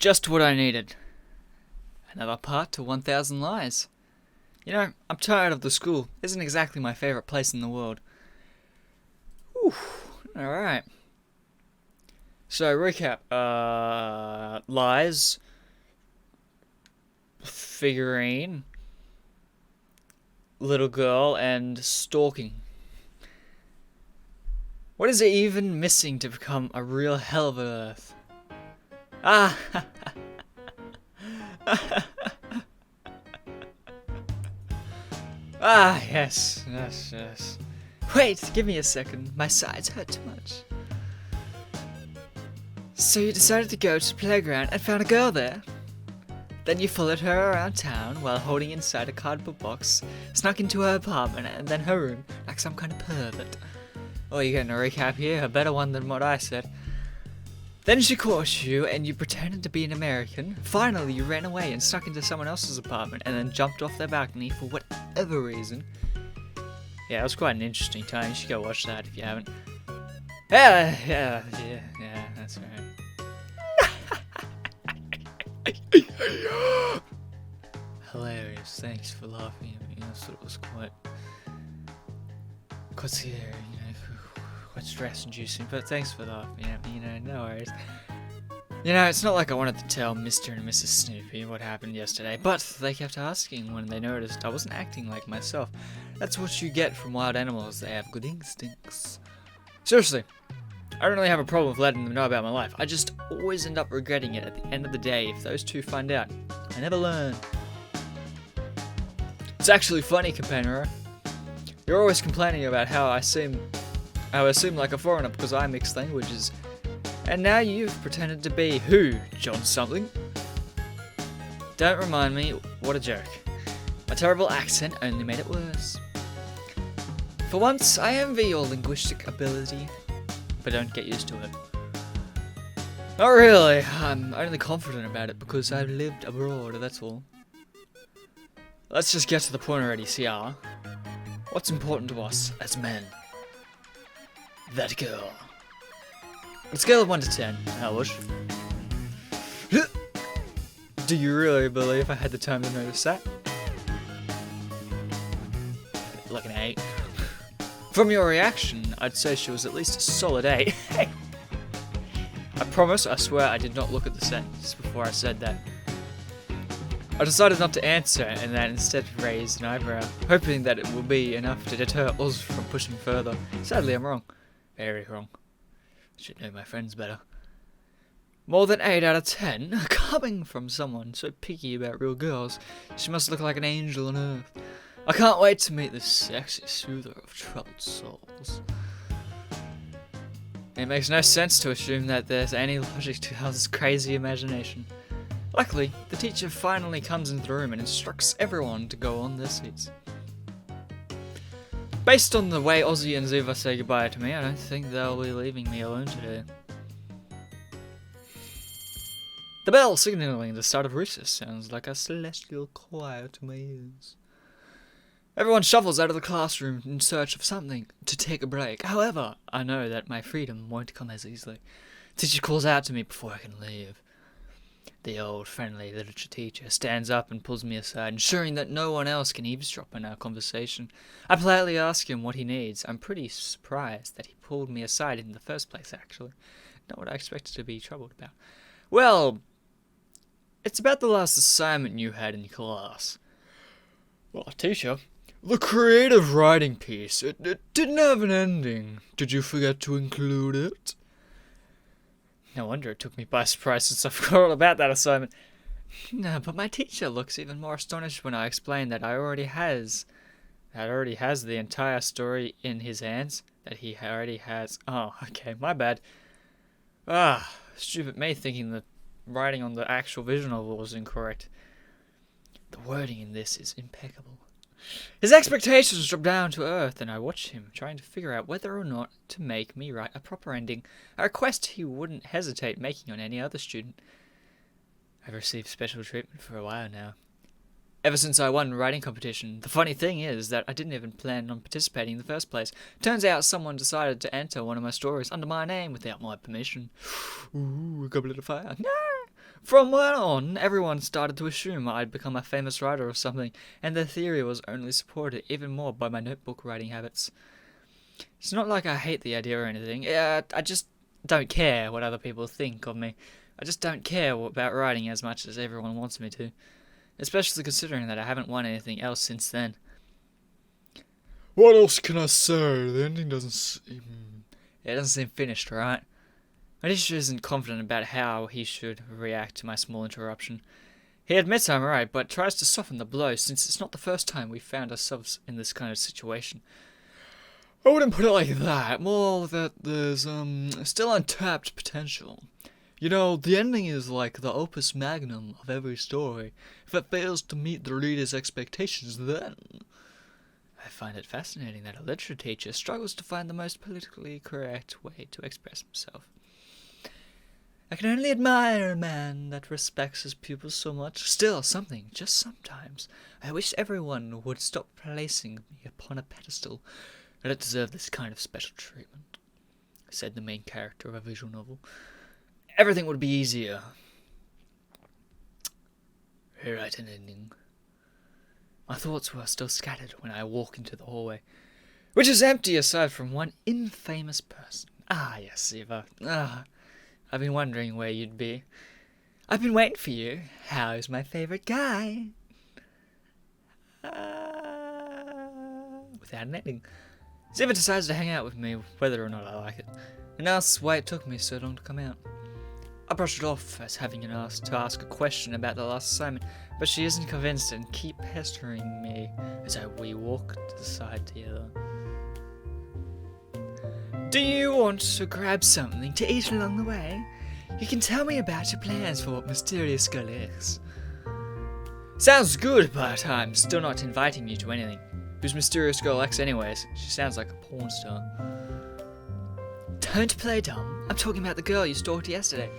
Just what I needed. Another part to 1000 Lies. You know, I'm tired of the school. Isn't exactly my favourite place in the world. Whew. Alright. So, recap. Lies. Figurine. Little girl and stalking. What is it even missing to become a real hell of an earth? Ah! Ah, yes. Wait, give me a second. My sides hurt too much. So you decided to go to the playground and found a girl there? Then you followed her around town while holding inside a cardboard box, snuck into her apartment and then her room like some kind of pervert. Oh, you're getting a recap here, a better one than what I said. Then she caught you and you pretended to be an American. Finally, you ran away and snuck into someone else's apartment and then jumped off their balcony for whatever reason. Yeah, it was quite an interesting time. You should go watch that if you haven't. Yeah, that's right. Hilarious. Thanks for laughing at me. I thought it was quite scary, quite stress-inducing. But thanks for laughing at me. No worries. It's not like I wanted to tell Mr. and Mrs. Snoopy what happened yesterday, but they kept asking when they noticed I wasn't acting like myself. That's what you get from wild animals. They have good instincts. Seriously. I don't really have a problem with letting them know about my life. I just always end up regretting it at the end of the day if those two find out. I never learn. It's actually funny, Capenera. You're always complaining about how I seem like a foreigner because I mix languages. And now you've pretended to be who, John something? Don't remind me, what a joke. My terrible accent only made it worse. For once, I envy your linguistic ability. But don't get used to it. Not really. I'm only confident about it because I've lived abroad, that's all. Let's just get to the point already, CR. What's important to us as men? That girl. On a scale of 1 to 10, Hellish. Do you really believe I had the time to notice that? Like an 8. From your reaction, I'd say she was at least a solid 8. I promise, I swear I did not look at the sentence before I said that. I decided not to answer and then instead raised an eyebrow, hoping that it will be enough to deter Oz from pushing further. Sadly, I'm wrong. Very wrong. I should know my friends better. More than 8 out of 10? Coming from someone so picky about real girls, she must look like an angel on earth. I can't wait to meet this sexy soother of troubled souls. It makes no sense to assume that there's any logic to Hal's crazy imagination. Luckily, the teacher finally comes into the room and instructs everyone to go on their seats. Based on the way Ozzy and Ziva say goodbye to me, I don't think they'll be leaving me alone today. The bell signaling the start of recess sounds like a celestial choir to my ears. Everyone shuffles out of the classroom in search of something to take a break. However, I know that my freedom won't come as easily. Teacher calls out to me before I can leave. The old friendly literature teacher stands up and pulls me aside, ensuring that no one else can eavesdrop on our conversation. I politely ask him what he needs. I'm pretty surprised that he pulled me aside in the first place, actually. Not what I expected to be troubled about. Well, it's about the last assignment you had in class. Well, teacher, the creative writing piece, it didn't have an ending. Did you forget to include it? No wonder it took me by surprise since I forgot all about that assignment. No, but my teacher looks even more astonished when I explain that already has the entire story in his hands. That he already has. Oh, okay, my bad. Stupid me thinking the writing on the actual visual novel was incorrect. The wording in this is impeccable. His expectations drop down to earth, and I watch him trying to figure out whether or not to make me write a proper ending, a request he wouldn't hesitate making on any other student. I've received special treatment for a while now. Ever since I won the writing competition. The funny thing is that I didn't even plan on participating in the first place. Turns out someone decided to enter one of my stories under my name without my permission. Ooh, a goblet of fire. No! From then on, everyone started to assume I'd become a famous writer or something, and the theory was only supported even more by my notebook writing habits. It's not like I hate the idea or anything. I just don't care what other people think of me. I just don't care about writing as much as everyone wants me to. Especially considering that I haven't won anything else since then. What else can I say? The ending doesn't seem finished, right? Anisha isn't confident about how he should react to my small interruption. He admits I'm right, but tries to soften the blow since it's not the first time we've found ourselves in this kind of situation. I wouldn't put it like that, more that there's still untapped potential. You know, the ending is like the opus magnum of every story. If it fails to meet the reader's expectations, then... I find it fascinating that a literature teacher struggles to find the most politically correct way to express himself. I can only admire a man that respects his pupils so much. Still, just sometimes, I wish everyone would stop placing me upon a pedestal. I don't deserve this kind of special treatment, said the main character of a visual novel. Everything would be easier. Rewrite an ending. My thoughts were still scattered when I walked into the hallway, which is empty aside from one infamous person. Ah, yes, Eva. I've been wondering where you'd be. I've been waiting for you. How's my favorite guy? Without an ending. Ziva decides to hang out with me, whether or not I like it, and asks why it took me so long to come out. I brush it off as having to ask a question about the last assignment, but she isn't convinced and keeps pestering me as we walk to the side together. Do you want to grab something to eat along the way? You can tell me about your plans for what mysterious girl is. Sounds good, but I'm still not inviting you to anything. Who's Mysterious Girl X anyways? She sounds like a porn star. Don't play dumb. I'm talking about the girl you stalked yesterday.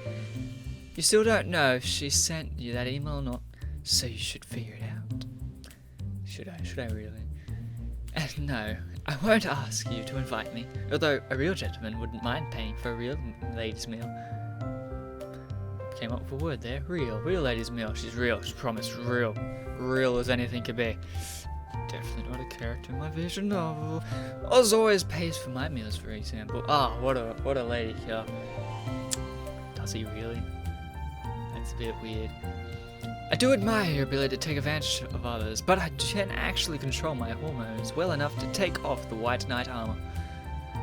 You still don't know if she sent you that email or not, so you should figure it out. Should I really? And no, I won't ask you to invite me, although a real gentleman wouldn't mind paying for a real lady's meal. Came up with a word there. Real lady's meal. She's real. She's promised real. Real as anything could be. Definitely not a character in my visual novel. Oz always pays for my meals, for example. Ah, what a lady here. Does he really? That's a bit weird. I do admire your ability to take advantage of others, but I can't actually control my hormones well enough to take off the white knight armor.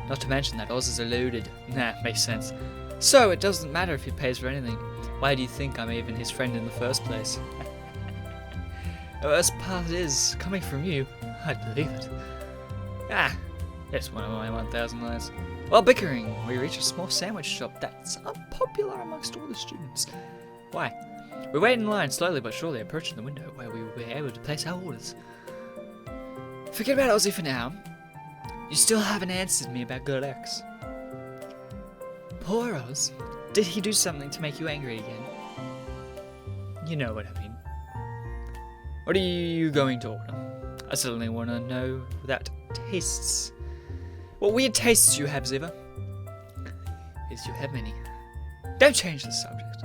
Not to mention that Oz is eluded. Nah, makes sense. So it doesn't matter if he pays for anything. Why do you think I'm even his friend in the first place? The worst part is, coming from you, I'd believe it. It's one of my 1,000 lies. While bickering, we reach a small sandwich shop that's unpopular amongst all the students. Why? We wait in line, slowly but surely approaching the window where we will be able to place our orders. Forget about Ozzy for now. You still haven't answered me about Girl X. Poor Oz. Did he do something to make you angry again? You know what I mean. What are you going to order? I certainly want to know that tastes. What weird tastes you have, Ziva? Is you have many. Don't change the subject.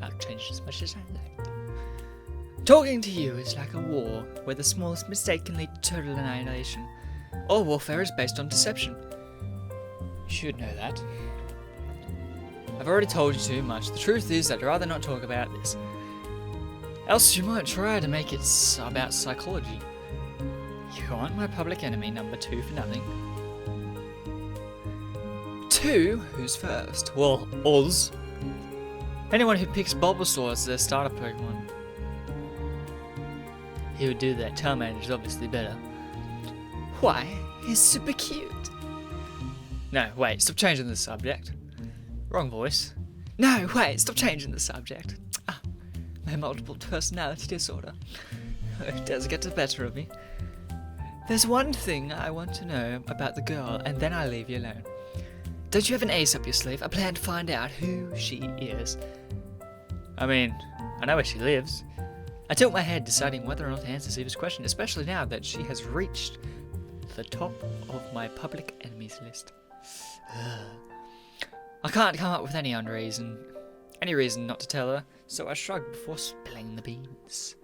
I'll change as much as I like. Talking to you is like a war, where the smallest mistake can lead to total annihilation. All warfare is based on deception. You should know that. I've already told you too much. The truth is I'd rather not talk about this. Else you might try to make it about psychology. You aren't my public enemy number 2 for nothing. 2? Who's first? Well, Oz. Anyone who picks Bulbasaur as their starter Pokemon. He would do that. Charmander's obviously better. Why? He's super cute. No, wait, stop changing the subject. Wrong voice. No, wait, stop changing the subject. My multiple personality disorder. It does get the better of me. There's one thing I want to know about the girl, and then I'll leave you alone. Don't you have an ace up your sleeve? I plan to find out who she is. I mean, I know where she lives. I tilt my head, deciding whether or not to answer Ziva's question, especially now that she has reached the top of my public enemies list. I can't come up with any unreason. any reason not to tell her, so I shrugged before spilling the beans.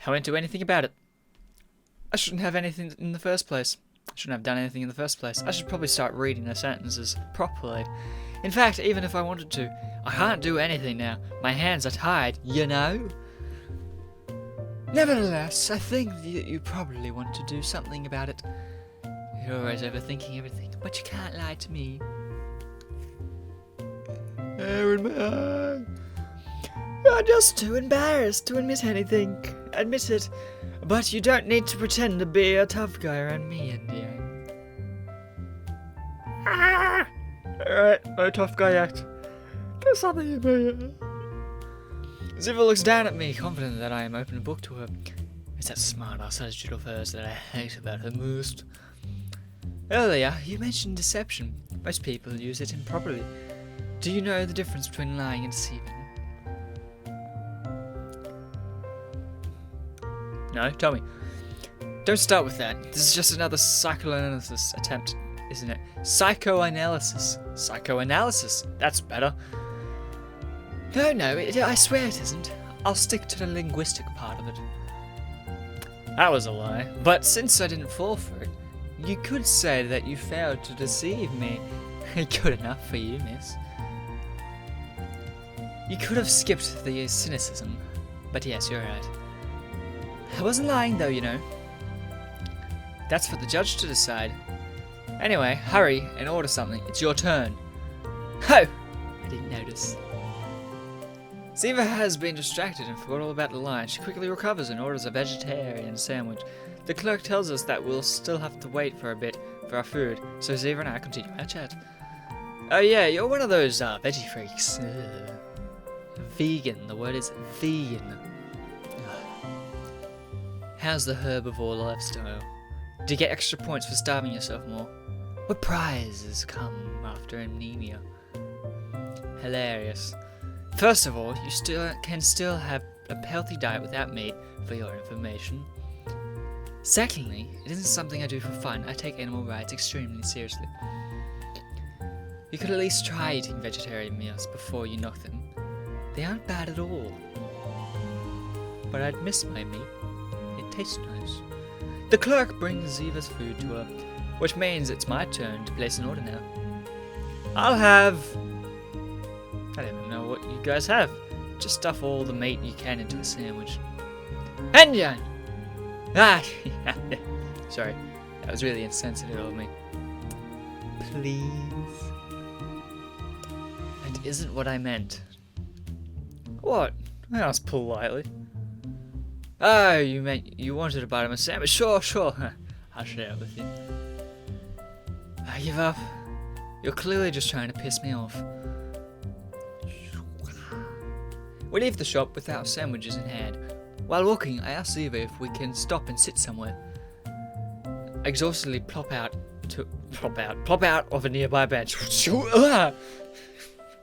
I won't do anything about it. I shouldn't have anything in the first place. I shouldn't have done anything in the first place. I should probably start reading the sentences properly. In fact, even if I wanted to, I can't do anything now. My hands are tied, you know? Nevertheless, I think that you probably want to do something about it. You're always overthinking everything, but you can't lie to me. Aaron, you're just too embarrassed to admit anything. Admit it. But you don't need to pretend to be a tough guy around me, Indian. Alright, no tough guy act. Get something in me. Ziva looks down at me, confident that I am open book to her. It's that smart-ass attitude of hers that I hate about her most. Earlier, you mentioned deception. Most people use it improperly. Do you know the difference between lying and deceiving? No, tell me. Don't start with that. This is just another psychoanalysis attempt, isn't it? Psychoanalysis. Psychoanalysis. That's better. No, I swear it isn't. I'll stick to the linguistic part of it. That was a lie. But since I didn't fall for it, you could say that you failed to deceive me. Good enough for you, miss. You could have skipped the cynicism. But yes, you're right. I wasn't lying though, you know. That's for the judge to decide. Anyway, hurry and order something. It's your turn. Oh! I didn't notice. Ziva has been distracted and forgot all about the line. She quickly recovers and orders a vegetarian sandwich. The clerk tells us that we'll still have to wait for a bit for our food, so Ziva and I continue our chat. Oh yeah, you're one of those veggie freaks. Ugh. Vegan, the word is vegan. How's the herbivore lifestyle? Do you get extra points for starving yourself more? What prizes come after anemia? Hilarious. First of all, you can still have a healthy diet without meat, for your information. Secondly, it isn't something I do for fun. I take animal rights extremely seriously. You could at least try eating vegetarian meals before you knock them. They aren't bad at all. But I'd miss my meat. It tastes nice. The clerk brings Ziva's food to her, which means it's my turn to place an order now. I'll have... I don't even know what you guys have. Just stuff all the meat you can into a sandwich. Henjan! Ah, sorry, that was really insensitive of me. Please? That isn't what I meant. What? I asked politely. Oh, you meant you wanted a bite of my sandwich? Sure. I'll share it with you. I give up. You're clearly just trying to piss me off. We leave the shop with our sandwiches in hand. While walking, I ask Ziva if we can stop and sit somewhere. I exhaustedly plop out of a nearby bench. Well,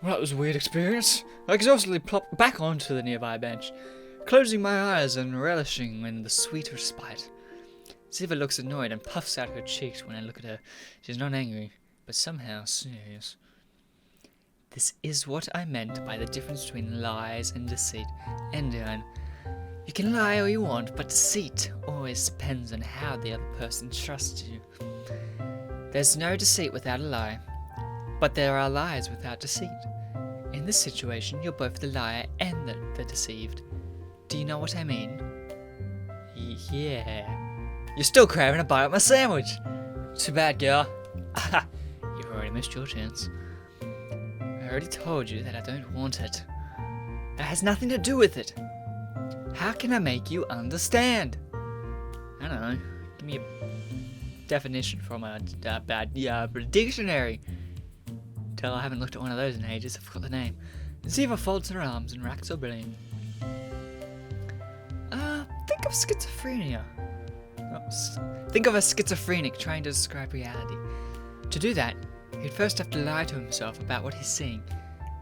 that was a weird experience. I exhaustedly plop back onto the nearby bench, closing my eyes and relishing in the sweet respite. Ziva looks annoyed and puffs out her cheeks when I look at her. She's not angry, but somehow serious. This is what I meant by the difference between lies and deceit. Endian, you can lie all you want, but deceit always depends on how the other person trusts you. There's no deceit without a lie, but there are lies without deceit. In this situation, you're both the liar and the deceived. Do you know what I mean? Yeah. You're still craving a bite of my sandwich. Too bad, girl. You've already missed your chance. I already told you that I don't want it. That has nothing to do with it. How can I make you understand? I don't know. Give me a definition from a dictionary. Tell I haven't looked at one of those in ages. I forgot the name. Ziva folds her arms and racks her brain. Think of schizophrenia. Think of a schizophrenic trying to describe reality. To do that, he'd first have to lie to himself about what he's seeing,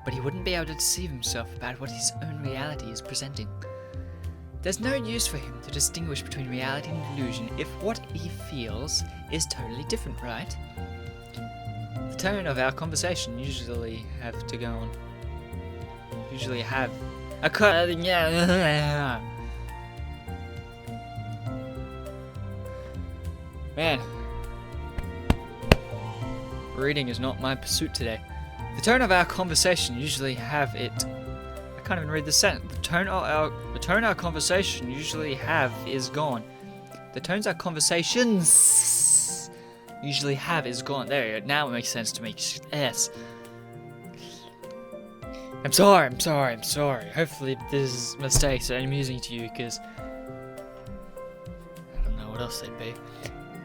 but he wouldn't be able to deceive himself about what his own reality is presenting. There's no use for him to distinguish between reality and delusion if what he feels is totally different, right? The tone of our conversation usually have to go on. Usually have a Man, reading is not my pursuit today. The tone of our conversation usually have it. I can't even read the sentence. The tone our conversation usually have is gone. The tones our conversations usually have is gone. There you go. Now it makes sense to me. Yes. I'm sorry. Hopefully this mistakes are amusing to you, because I don't know what else they'd be.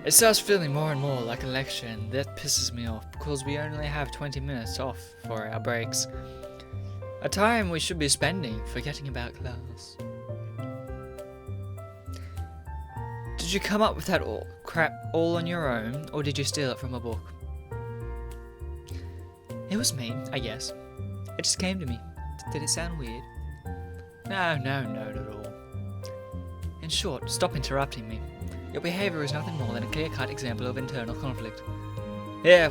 It starts feeling more and more like a lecture, and that pisses me off, because we only have 20 minutes off for our breaks. A time we should be spending forgetting about class. Did you come up with that crap all on your own, or did you steal it from a book? It was me, I guess. It just came to me. Did it sound weird? No, not at all. In short, stop interrupting me. Your behavior is nothing more than a clear-cut example of internal conflict. Yeah.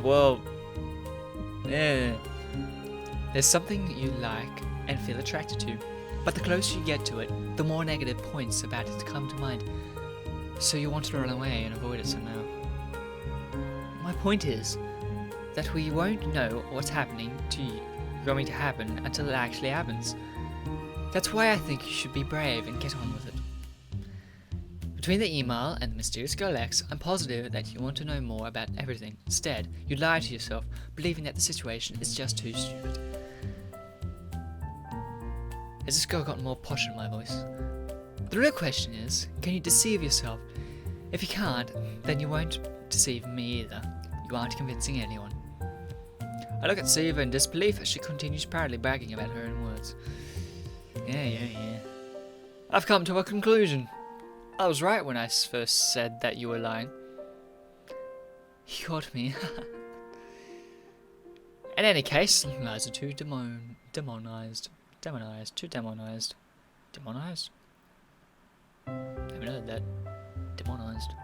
There's something you like and feel attracted to, but the closer you get to it, the more negative points about it come to mind. So you want to run away and avoid it somehow. My point is that we won't know what's going to happen until it actually happens. That's why I think you should be brave and get on with it. Between the email and the mysterious girl X, I'm positive that you want to know more about everything. Instead, you lie to yourself, believing that the situation is just too stupid. Has this girl gotten more posh in my voice? The real question is, can you deceive yourself? If you can't, then you won't deceive me either. You aren't convincing anyone. I look at Siva in disbelief as she continues proudly bragging about her own words. Yeah. I've come to a conclusion. I was right when I first said that you were lying. You got me. In any case, lies are too demonized. Demonized? Haven't heard that. Demonized.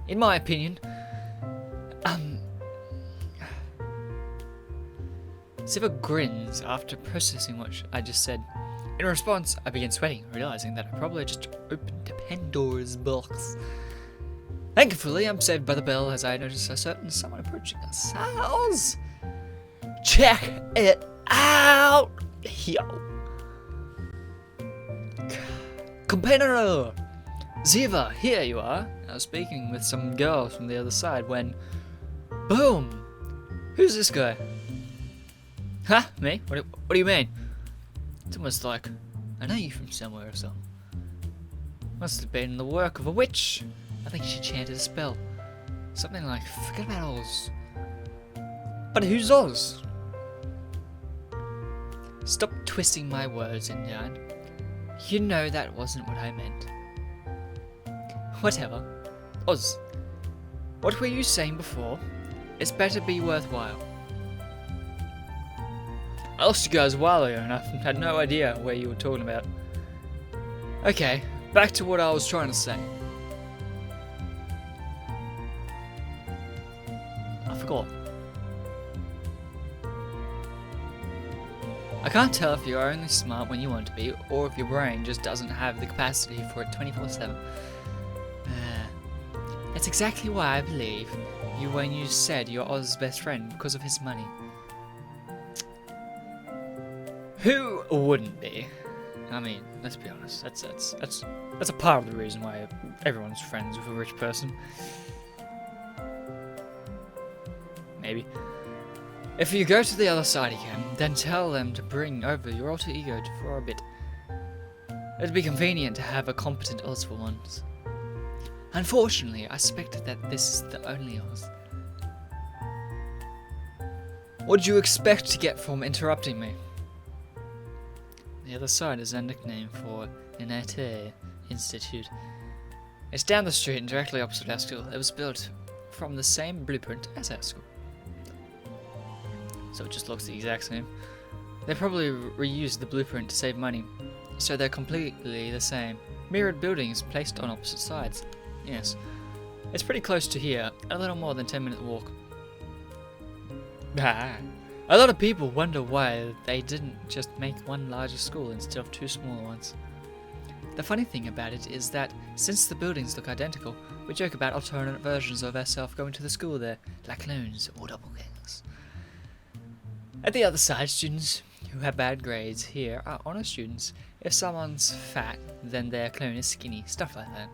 In my opinion, Siva grins after processing what I just said. In response, I begin sweating, realizing that I probably just opened Pandora's box. Thankfully, I'm saved by the bell as I notice a certain someone approaching us. House! Check it out! Yo! Competitor! Ziva, here you are. I was speaking with some girls from the other side when... Boom! Who's this guy? Huh? Me? What do you mean? It's almost like I know you from somewhere or something. Must have been the work of a witch. I think she chanted a spell. Something like, forget about Oz. But who's Oz? Stop twisting my words, Indian. You know that wasn't what I meant. Whatever. Oz, what were you saying before? It's better be worthwhile. I lost you guys a while ago and I had no idea where you were talking about. Okay, back to what I was trying to say. I forgot. I can't tell if you're only smart when you want to be, or if your brain just doesn't have the capacity for it 24/7. That's exactly why I believe you when you said you're Oz's best friend because of his money. Who wouldn't be? I mean, let's be honest. That's a part of the reason why everyone's friends with a rich person. Maybe. If you go to the other side again, then tell them to bring over your alter ego for a bit. It'd be convenient to have a competent Oz for once. Unfortunately, I suspect that this is the only Oz. What do you expect to get from interrupting me? The other side is a nickname for an IT institute. It's down the street and directly opposite our school. It was built from the same blueprint as our school. So it just looks the exact same. They probably reused the blueprint to save money, so they're completely the same. Mirrored buildings placed on opposite sides. Yes. It's pretty close to here, a little more than 10-minute walk. A lot of people wonder why they didn't just make one larger school instead of two smaller ones. The funny thing about it is that, since the buildings look identical, we joke about alternate versions of ourselves going to the school there, like clones or doppelgangers. At the other side, students who have bad grades here are honor students. If someone's fat, then their clone is skinny, stuff like that.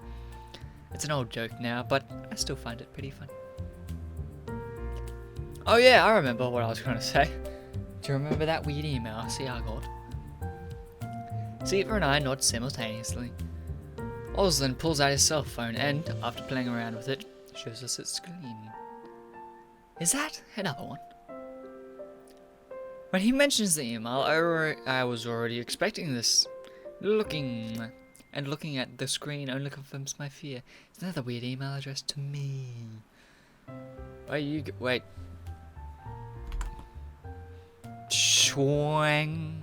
It's an old joke now, but I still find it pretty fun. Oh yeah, I remember what I was going to say. Do you remember that weird email I got? Siva and I nod simultaneously. Oz then pulls out his cell phone and, after playing around with it, shows us its screen. Is that another one? When he mentions the email, I was already expecting this. Looking at the screen only confirms my fear. It's another weird email addressed to me. Wait. Swing.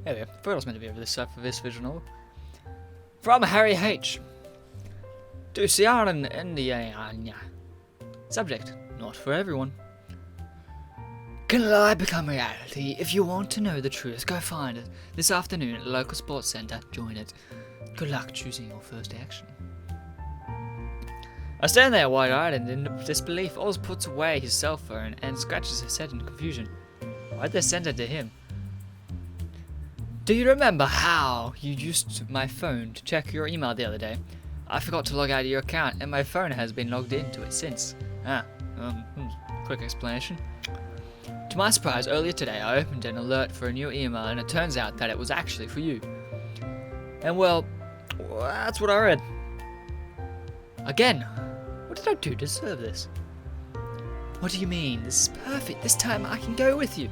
There we go. Thought I was meant to be over this side for this visual novel. From Harry H. To Ciaran Indiana. Subject: not for everyone. Can a lie become reality? If you want to know the truth, go find it. This afternoon at the local sports centre. Join it. Good luck choosing your first action. I stand there wide-eyed and in disbelief. Oz puts away his cell phone and scratches his head in confusion. Why'd they send it to him? Do you remember how you used my phone to check your email the other day? I forgot to log out of your account and my phone has been logged into it since. Quick explanation. To my surprise, earlier today I opened an alert for a new email and it turns out that it was actually for you. And well, that's what I read. Again, what did I do to deserve this? What do you mean? This is perfect. This time I can go with you.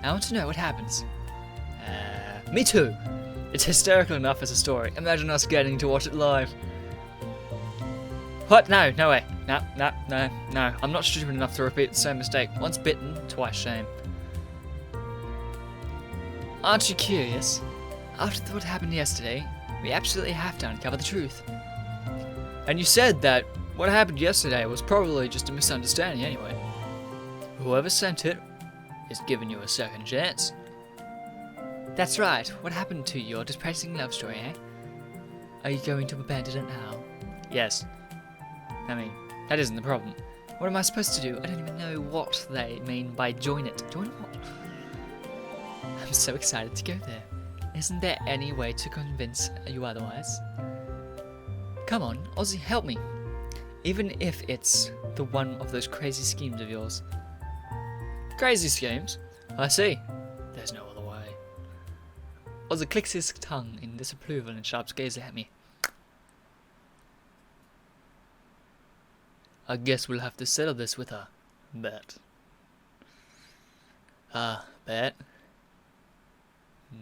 I want to know what happens. Me too. It's hysterical enough as a story. Imagine us getting to watch it live. What? No way. No. I'm not stupid enough to repeat the same mistake. Once bitten, twice shame. Aren't you curious? After what happened yesterday, we absolutely have to uncover the truth. And you said that what happened yesterday was probably just a misunderstanding anyway. Whoever sent it is giving you a second chance. That's right. What happened to your depressing love story, eh? Are you going to abandon it now? Yes. I mean, that isn't the problem. What am I supposed to do? I don't even know what they mean by join it. Join what? I'm so excited to go there. Isn't there any way to convince you otherwise? Come on, Ozzy, help me. Even if it's the one of those crazy schemes of yours. Crazy schemes? I see. There's no other way. Ozzy clicks his tongue in disapproval and sharps gaze at me. I guess we'll have to settle this with a bet. Bet? Yeah.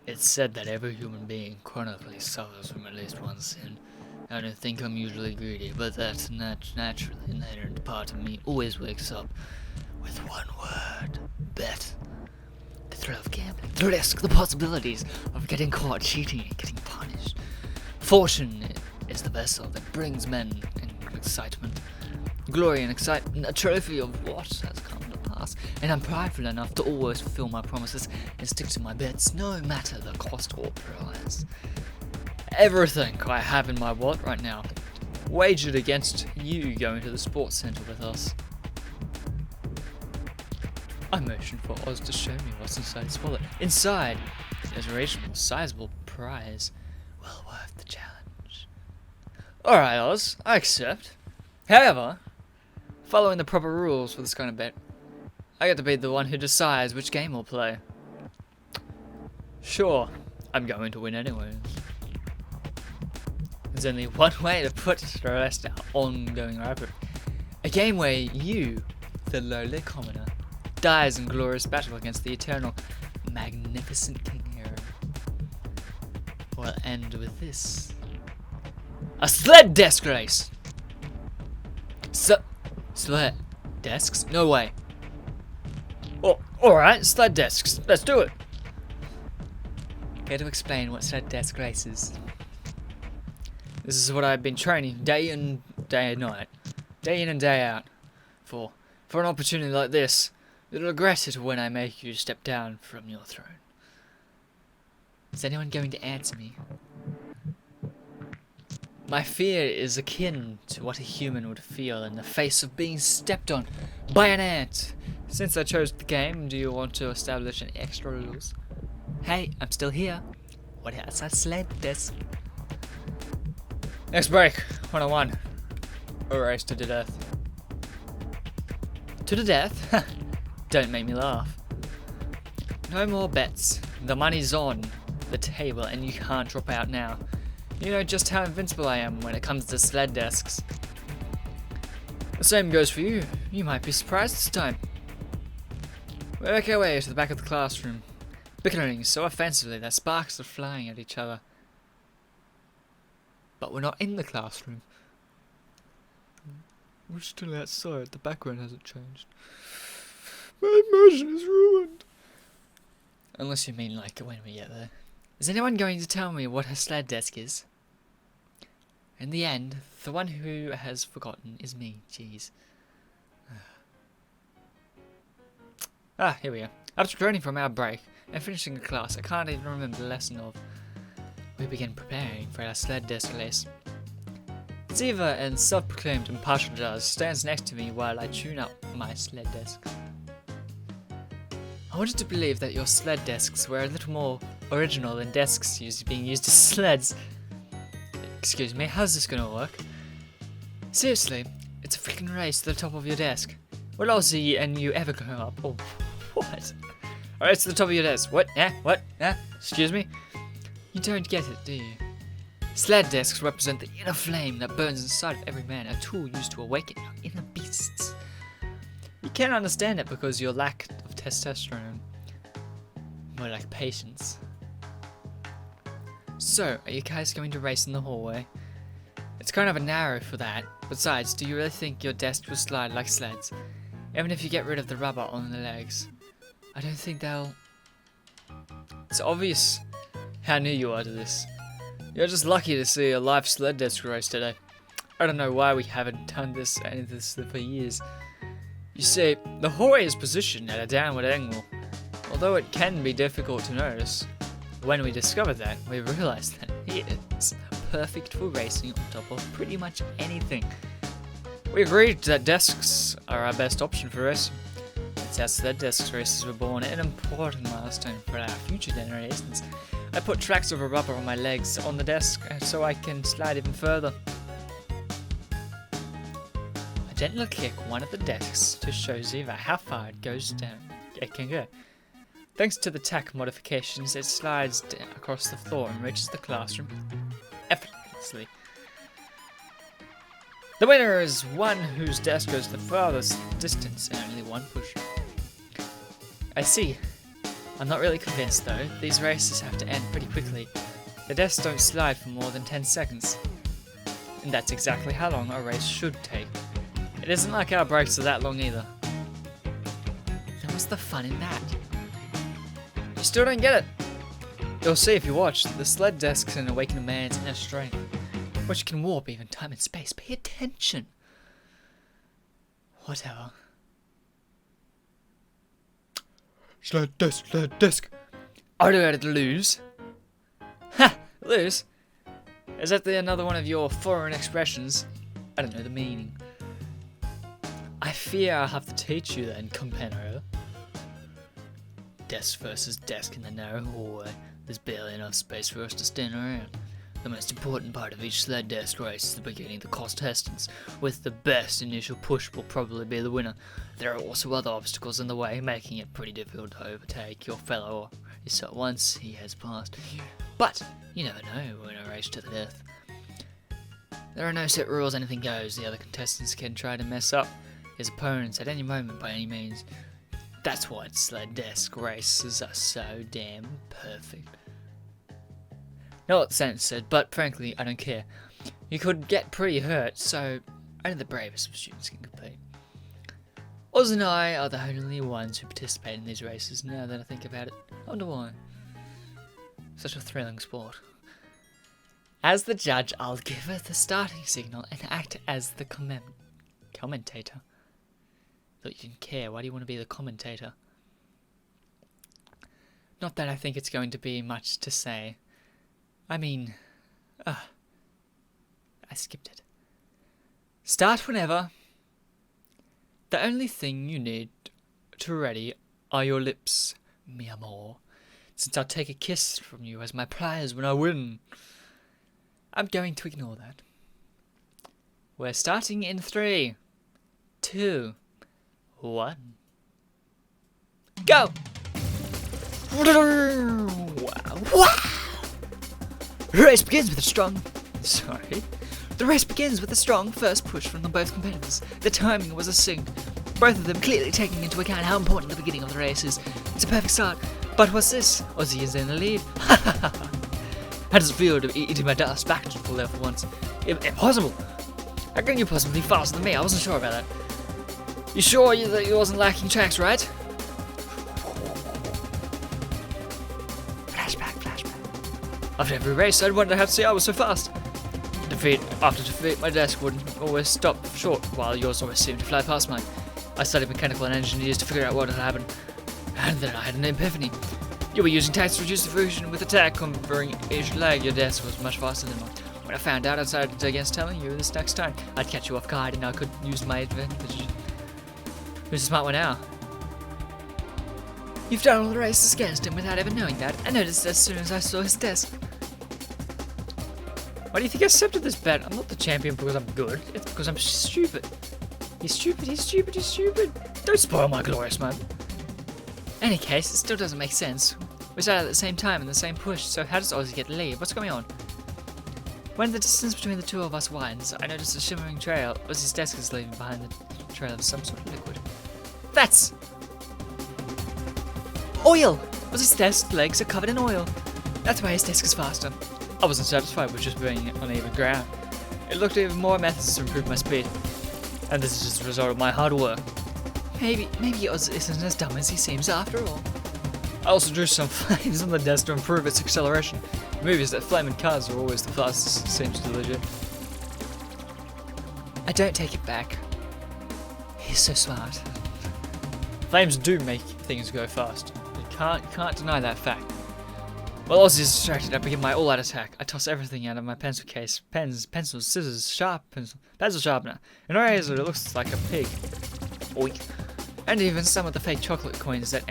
It's said that every human being chronically suffers from at least one sin. I don't think I'm usually greedy, but that's naturally an inherent part of me always wakes up with one word. Bet. The thrill of gambling, the risk, the possibilities of getting caught cheating and getting punished. Fortune is the vessel that brings men in excitement. Glory and excitement, a trophy of what has come to pass. And I'm prideful enough to always fulfill my promises and stick to my bets, no matter the cost or price. Everything I have in my wallet right now, wagered against you going to the sports centre with us. I motioned for Oz to show me what's inside his wallet. Inside, there's a reasonable, sizable prize, well worth the challenge. Alright, Oz, I accept. However, following the proper rules for this kind of bet, I get to be the one who decides which game we'll play. Sure, I'm going to win anyways. There's only one way to put the rest our ongoing rivalry. A game where you, the lowly commoner, dies in glorious battle against the eternal, magnificent King Hero. We'll end with this. A Sled-Desk race! Sled-Desks? No way. Oh, alright, Sled-Desks. Let's do it. Care to explain what Sled-Desk race is? This is what I've been training day in, day and night. Day in and day out. For an opportunity like this. You'll regret it when I make you step down from your throne. Is anyone going to answer me? My fear is akin to what a human would feel in the face of being stepped on by an ant. Since I chose the game, do you want to establish any extra rules? Hey, I'm still here. What else? I Sled-Desk. Next break, 101. A race to the death. To the death? Don't make me laugh. No more bets. The money's on the table and you can't drop out now. You know just how invincible I am when it comes to sled desks. The same goes for you. You might be surprised this time. We make our way to the back of the classroom, bickering so offensively that sparks are flying at each other. But we're not in the classroom. We're still outside. The background hasn't changed. My immersion is ruined. Unless you mean like when we get there. Is anyone going to tell me what a sled desk is? In the end, the one who has forgotten is me. Jeez. Here we are. After returning from our break and finishing the class, I can't even remember the lesson of. We begin preparing for our sled desk race. Ziva, and self-proclaimed impartial judge, stands next to me while I tune up my sled desk. I wanted to believe that your sled desks were a little more original than desks being used as sleds. Excuse me, how's this gonna work? Seriously, it's a freaking race to the top of your desk. Will I see and you ever go up? Oh, what? A race to the top of your desk. What? What? Excuse me? You don't get it, do you? Sled desks represent the inner flame that burns inside of every man, a tool used to awaken your inner beasts. You can't understand it because your lack of testosterone. More like patience. So, are you guys going to race in the hallway? It's kind of a narrow for that. Besides, do you really think your desk will slide like sleds? Even if you get rid of the rubber on the legs. I don't think they'll... It's obvious how new you are to this. You're just lucky to see a live sled desk race today. I don't know why we haven't done this for years. You see, the hallway is positioned at a downward angle. Although it can be difficult to notice. When we discovered that, we realized that it is perfect for racing on top of pretty much anything. We agreed that desks are our best option for racing. It's how sled desk races were born, an important milestone for our future generations. I put tracks of rubber on my legs on the desk so I can slide even further. I gently kick one of the desks to show Ziva how far it can go. Thanks to the tack modifications, it slides across the floor and reaches the classroom effortlessly. The winner is one whose desk goes the farthest distance in only one push. I see. I'm not really convinced though. These races have to end pretty quickly. The desks don't slide for more than 10 seconds. And that's exactly how long a race should take. It isn't like our breaks are that long either. Then what's the fun in that? You still don't get it. You'll see if you watch. The sled desks can awaken a man's inner strength, which can warp even time and space. Pay attention. Whatever. Sled-Desk. Are you ready to lose? Ha! Lose? Is that another one of your foreign expressions? I don't know the meaning. I fear I'll have to teach you then, companion. Desk versus desk in the narrow hallway. There's barely enough space for us to stand around. The most important part of each sled desk race is the beginning, the contestants. With the best initial push will probably be the winner. There are also other obstacles in the way, making it pretty difficult to overtake your fellow so once he has passed. But you never know in a race to the death. There are no set rules, anything goes. The other contestants can try to mess up his opponents at any moment by any means. That's why sled desk races are so damn perfect. Not what the sentence said, but frankly, I don't care. You could get pretty hurt, so only the bravest of students can compete. Oz and I are the only ones who participate in these races, now that I think about it. I wonder why. Such a thrilling sport. As the judge, I'll give her the starting signal and act as the commentator. Thought you didn't care. Why do you want to be the commentator? Not that I think it's going to be much to say. I mean, I skipped it. Start whenever. The only thing you need to ready are your lips, mi amor, since I'll take a kiss from you as my prize when I win. I'm going to ignore that. We're starting in 3, 2, 1. Go! Wow! The race begins with a strong... Sorry. The race begins with a strong first push from both competitors. The timing was a sync. Both of them clearly taking into account how important the beginning of the race is. It's a perfect start. But what's this? Ozzy is in the lead. How does it feel to be eating my dust back to full there for once? Impossible! How can you possibly be faster than me? I wasn't sure about that. You sure that you wasn't lacking tracks, right? Flashback. After every race, I'd wonder how to see I was so fast. After defeat, my desk would always stop short, while yours always seemed to fly past mine. I studied mechanical and engineers to figure out what had happened, and then I had an epiphany. You were using tacks to reduce the friction with attack, covering each leg. Your desk was much faster than mine. When I found out, I decided against telling you this next time. I'd catch you off guard, and I could use my advantage. Who's the smart one now? You've done all the races against him without ever knowing that. I noticed as soon as I saw his desk. Why do you think I accepted this bet? I'm not the champion because I'm good. It's because I'm stupid. He's stupid. Don't spoil my glorious moment. Any case, it still doesn't make sense. We started at the same time in the same push, so how does Ozzy get the lead? What's going on? When the distance between the two of us widens, I notice a shimmering trail. Ozzy's desk is leaving behind the trail of some sort of liquid. That's... oil! Ozzy's desk legs are covered in oil. That's why his desk is faster. I wasn't satisfied with just being on even ground. It looked at even more methods to improve my speed. And this is just a result of my hard work. Maybe Oz isn't as dumb as he seems after all. I also drew some flames on the desk to improve its acceleration. In movies that flaming cars are always the fastest, seems to legit. I don't take it back. He's so smart. Flames do make things go fast. You can't deny that fact. While Ozzy is distracted, I begin my all-out attack. I toss everything out of my pencil case. Pens, pencils, scissors, pencil sharpener, an eraser that looks like a pig. Oink. And even some of the fake chocolate coins that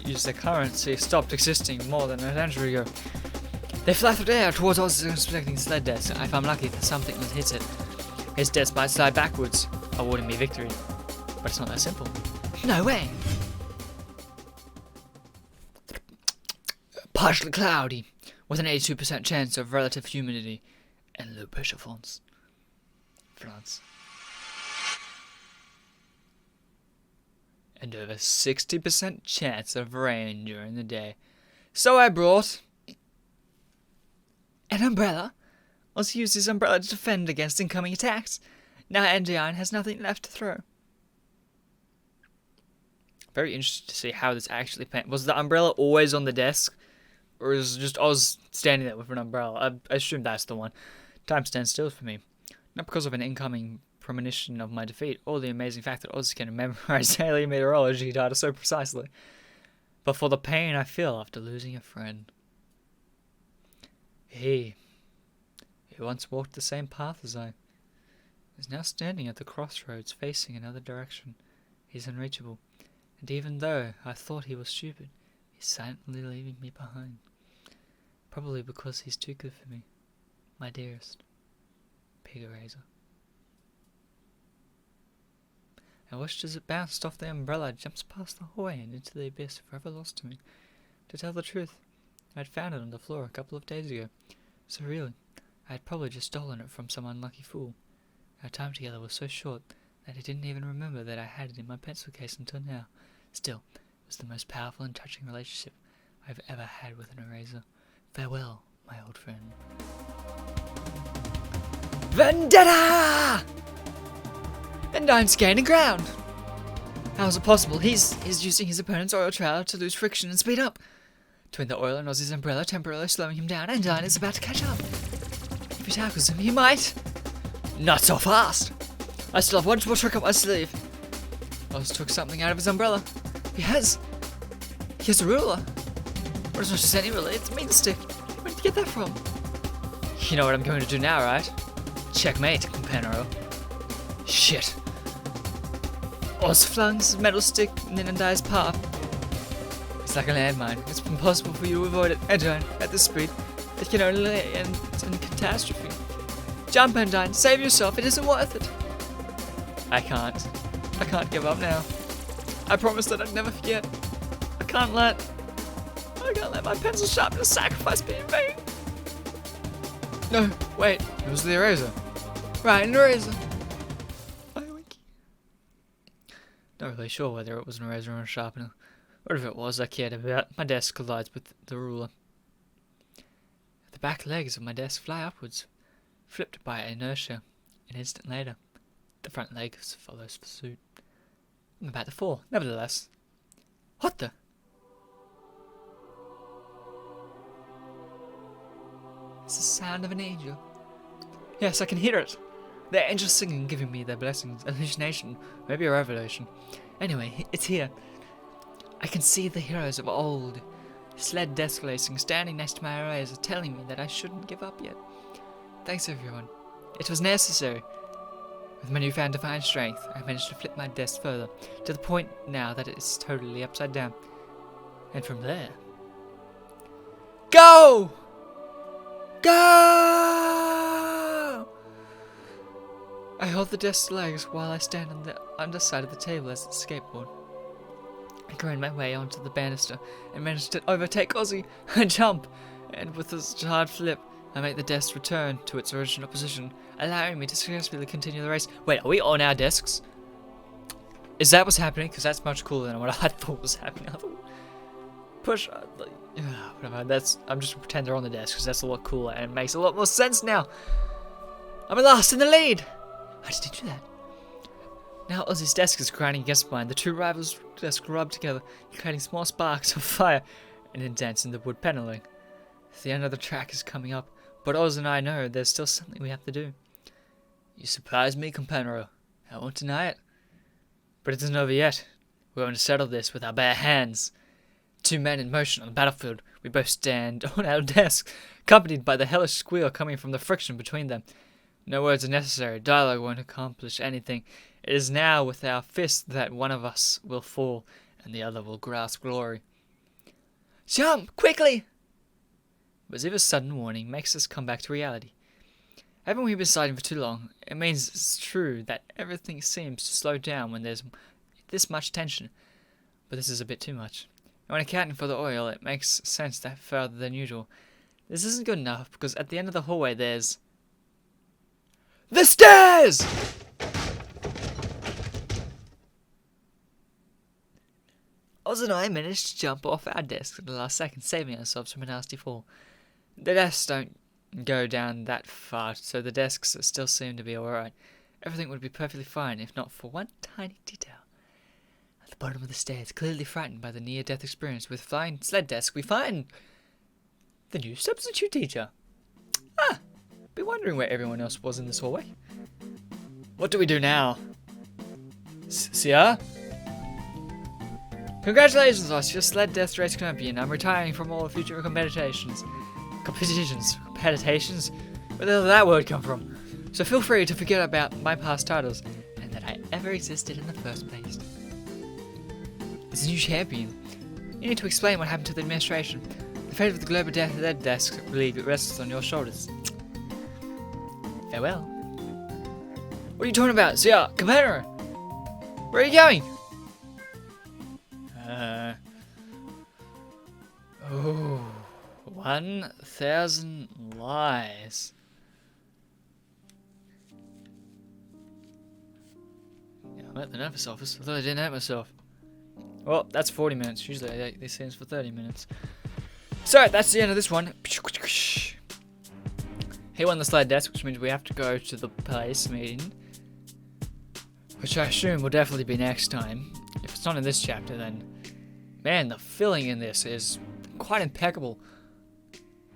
use their currency stopped existing more than a century ago. They fly through the air towards Ozzy's inspecting Sled-Desk. If I'm lucky, there's something that hits it. His desk might slide backwards, awarding me victory. But it's not that simple. No way! Partially cloudy, with an 82% chance of relative humidity and low pressure France. And over 60% chance of rain during the day. So I brought an umbrella. Ozzy used his umbrella to defend against incoming attacks. Now Endion has nothing left to throw. Very interested to see how this actually panned. Was the umbrella always on the desk? Or is it just Oz standing there with an umbrella? I assume that's the one. Time stands still for me. Not because of an incoming premonition of my defeat, or the amazing fact that Oz can memorize daily meteorology data so precisely, but for the pain I feel after losing a friend. He who once walked the same path as I, is now standing at the crossroads facing another direction. He's unreachable, and even though I thought he was stupid, he's silently leaving me behind. Probably because he's too good for me, my dearest pig eraser. I watched as it bounced off the umbrella, jumps past the hallway and into the abyss, forever lost to me. To tell the truth, I had found it on the floor a couple of days ago, so really, I had probably just stolen it from some unlucky fool. Our time together was so short that I didn't even remember that I had it in my pencil case until now. Still, it was the most powerful and touching relationship I've ever had with an eraser. Farewell, my old friend. Vendetta! And I'm gaining ground! How is it possible? He's using his opponent's oil trail to lose friction and speed up. between the oil and Ozzy's umbrella, temporarily slowing him down, and Dine is about to catch up. If he tackles him, he might. Not so fast. I still have one more trick up my sleeve. Oz took something out of his umbrella. He has a ruler. Or as much as any ruler, it's a mean stick. Where did you get that from? You know what I'm going to do now, right? Checkmate, Companero. Shit. Oz flung his metal stick in Undyne's path. It's like a landmine. It's impossible for you to avoid it. Undyne, at this speed, it can only end in catastrophe. Jump, Undyne. Save yourself. It isn't worth it. I can't give up now. I promised that I'd never forget. I can't let my pencil sharpener sacrifice be in vain. No, wait. It was the eraser. Right, an eraser. Not really sure whether it was an eraser or a sharpener. Whatever it was I cared about, my desk collides with the ruler. The back legs of my desk fly upwards, flipped by inertia. An instant later, the front legs follows suit. I'm about to fall, nevertheless. What the? It's the sound of an angel. Yes, I can hear it. The angels singing, giving me their blessings, hallucination, maybe a revelation. Anyway, it's here. I can see the heroes of old, Sled-Desk racing, standing next to my eraser, telling me that I shouldn't give up yet. Thanks, everyone. It was necessary. With my newfound divine strength, I managed to flip my desk further, to the point now that it is totally upside down. And from there... Go! Go! I hold the desk's legs while I stand on the underside of the table as its skateboard. I grind my way onto the banister and manage to overtake Ozzy. I jump, and with a hard flip, I make the desk return to its original position, allowing me to successfully continue the race. Wait, are we on our desks? Is that what's happening? Because that's much cooler than what I thought was happening. I thought, push, whatever. I'm just gonna pretend they're on the desk because that's a lot cooler and it makes a lot more sense now. I'm at last in the lead. How did he do that? Now Ozzy's desk is grinding against mine. The two rivals' desks rub together, creating small sparks of fire and indents in the wood paneling. The end of the track is coming up, but Oz and I know there's still something we have to do. You surprised me, Companero. I won't deny it. But it isn't over yet. We're going to settle this with our bare hands. Two men in motion on the battlefield. We both stand on our desks, accompanied by the hellish squeal coming from the friction between them. No words are necessary. Dialogue won't accomplish anything. It is now with our fists that one of us will fall, and the other will grasp glory. Jump! Quickly! Baziva's sudden warning makes us come back to reality. Haven't we been sliding for too long? It means it's true that everything seems to slow down when there's this much tension. But this is a bit too much. And when accounting for the oil, it makes sense that further than usual. This isn't good enough, because at the end of the hallway there's... the stairs! Oz and I managed to jump off our desks at the last second, saving ourselves from a nasty fall. The desks don't go down that far, so the desks still seem to be alright. Everything would be perfectly fine if not for one tiny detail. At the bottom of the stairs, clearly frightened by the near-death experience with flying Sled-Desk, we find the new substitute teacher. Be wondering where everyone else was in this hallway. What do we do now? Sia? Congratulations, Oz, you're Sled-Desk race champion. I'm retiring from all future competitions. Competitions? Where the hell did that word come from? So feel free to forget about my past titles, and that I ever existed in the first place. As a new champion, you need to explain what happened to the administration. The fate of the Global Sled-Desk League rests on your shoulders. Farewell. What are you talking about? Sia, Commander! Where are you going? 1,000 lies. Yeah, I'm at the nurse's office. I thought I didn't hurt myself. Well, that's 40 minutes. Usually I take these things for 30 minutes. So, that's the end of this one. He won the Sled-Desk, which means we have to go to the place meeting. Which I assume will definitely be next time. If it's not in this chapter, then... man, the filling in this is quite impeccable.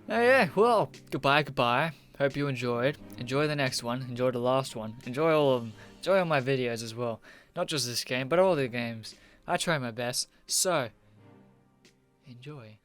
Oh yeah, well, goodbye. Hope you enjoyed. Enjoy the next one. Enjoy the last one. Enjoy all of them. Enjoy all my videos as well. Not just this game, but all the games. I try my best. So, enjoy.